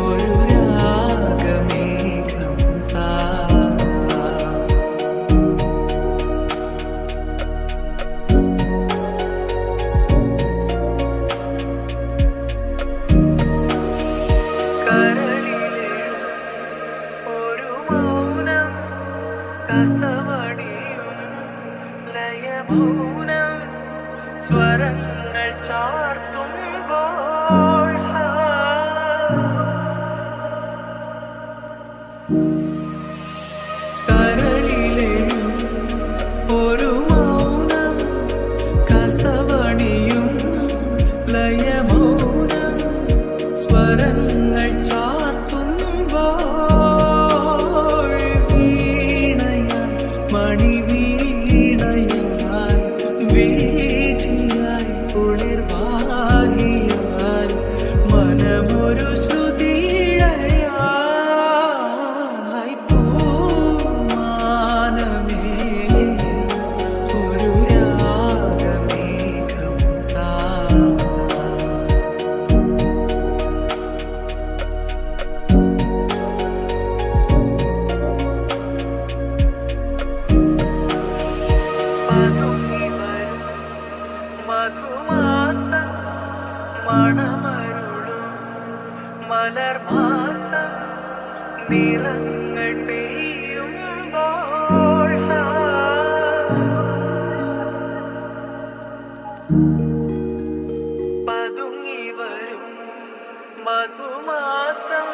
ഒരു രാഗമേഘം കരളിലെ ഒരു മൗനം കസവടിയും ലയമൗനം സ്വരങ്ങൾ ചാർത്തുമ്പോൾ കരളിലെ ഒരു മൗനം കസവണിയും ലയമൗനം സ്വരങ്ങൾ ചാർത്തുമ്പോൾ വീണയായി മണിവീണയായി വീച്ചിയായി കുളിർവാഹിയായി മനമൊരു ശ്രുതിയിഴയായി പൂമാനമേ ഒരു രാഗമേഘം മധുമാസം മണമരുളും മലർമാസം നിറങ്ങൾ പെയ്യുമ്പോൾ പതുങ്ങി വരും മധുമാസം